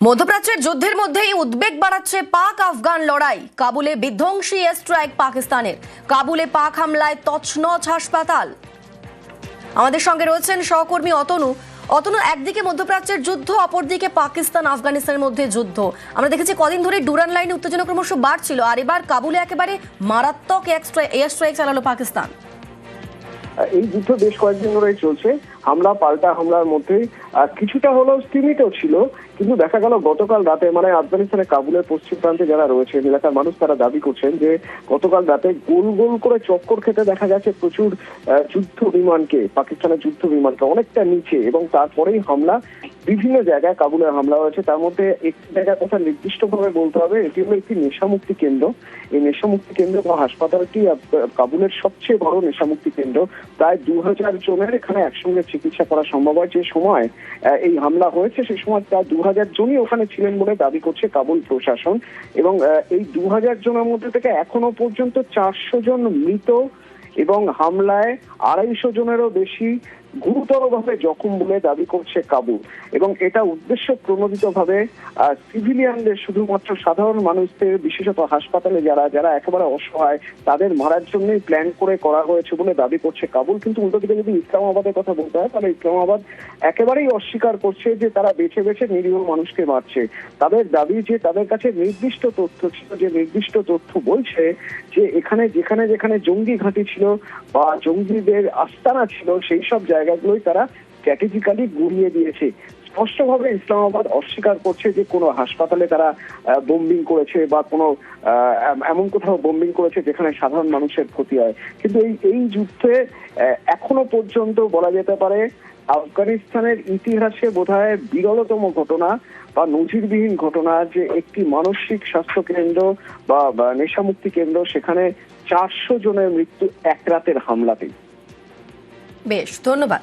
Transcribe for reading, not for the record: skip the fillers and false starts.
মধ্যপ্রাচ্যের যুদ্ধের মধ্যেই উদ্বেগ বাড়াচ্ছে পাক আফগান লড়াই। কাবুলে বিধ্বংসী এয়ার স্ট্রাইক পাকিস্তানের। কাবুলে পাক হামলায় তছনছ হাসপাতাল। আমাদের সঙ্গে রয়েছেন সহকর্মী অতনু। একদিকে মধ্যপ্রাচ্যের যুদ্ধ, অপরদিকে পাকিস্তান আফগানিস্তানের মধ্যে যুদ্ধ। আমরা দেখেছি কদিন ধরে ডুরান লাইনে উত্তেজনা ক্রমশ বাড়ছিল, আর এবার কাবুলে একেবারে মারাত্মক এয়ার স্ট্রাইক চালালো পাকিস্তান। এই যুদ্ধ বেশ কয়েকদিন ধরেই চলছে। হামলা পাল্টা হামলার মধ্যে কিছুটা হলেও সীমিত ছিল, কিন্তু দেখা গেল গতকাল রাতে, মানে আফগানিস্তানের কাবুলের পশ্চিম প্রান্তে যারা রয়েছেন এলাকার মানুষ, তারা দাবি করছেন যে গতকাল রাতে গোল গোল করে চক্কর খেতে দেখা গেছে প্রচুর যুদ্ধ বিমানকে, পাকিস্তানের যুদ্ধ বিমানকে অনেকটা নিচে, এবং তারপরেই হামলা বিভিন্ন জায়গায় কাবুলের হামলা হয়েছে। তার মধ্যে একটি জায়গার কথা নির্দিষ্টভাবে বলতে হবে, এটি হলো একটি নেশামুক্তি কেন্দ্র। এই নেশামুক্তি কেন্দ্র বা হাসপাতালটি কাবুলের সবচেয়ে বড় নেশামুক্তি কেন্দ্র। প্রায় 2000 জনের এখানে একসঙ্গে চিকিৎসা করা সম্ভব হয়। যে সময় এই হামলা হয়েছে সেই সময় প্রায় 2000 জনই ওখানে ছিলেন বলে দাবি করছে কাবুল প্রশাসন। এবং এই 2000 জনের মধ্যে থেকে এখনো পর্যন্ত 400 জন মৃত এবং হামলায় 250 জনেরও বেশি গুরুতরভাবে জখম বলে দাবি করছে কাবুল। এবং এটা উদ্দেশ্য প্রণোদিতভাবে সিভিলিয়ানদের, শুধুমাত্র সাধারণ মানুষদের, বিশেষত হাসপাতালে যারা একেবারে অসহায়, তাদের মারার জন্যই প্ল্যান করে করা হয়েছে বলে দাবি করছে কাবুল। কিন্তু উল্টো দিকে যদি ইসলামাবাদের কথা বলতে হয়, তাহলে ইসলামাবাদ একেবারেই অস্বীকার করছে যে তারা বেছে বেছে নিরীহ মানুষকে মারছে। তাদের দাবি যে তাদের কাছে নির্দিষ্ট তথ্য ছিল, যে নির্দিষ্ট তথ্য বলছে যে এখানে যেখানে যেখানে জঙ্গি ঘাঁটি ছিল বা জঙ্গিদের আস্তানা ছিল, সেই সব জায়গাগুলোই তারা স্ট্র্যাটেজিক্যালি গুড়িয়ে দিয়েছে। স্পষ্টভাবে ইসলামাবাদ অস্বীকার করছে যে কোনো হাসপাতালে তারা বোম্বিং করেছে বা কোনো এমন কোথাও বোম্বিং করেছে যেখানে সাধারণ মানুষের ক্ষতি হয়। কিন্তু এই যুদ্ধে এখনো পর্যন্ত বলা যেতে পারে আফগানিস্তানের ইতিহাসে বোধহয় বিরলতম ঘটনা বা নজিরবিহীন ঘটনা যে একটি মানসিক স্বাস্থ্য কেন্দ্র বা নেশামুক্তি কেন্দ্র, সেখানে 400 জনের মৃত্যু এক রাতের হামলাতেই। বেশ, ধন্যবাদ।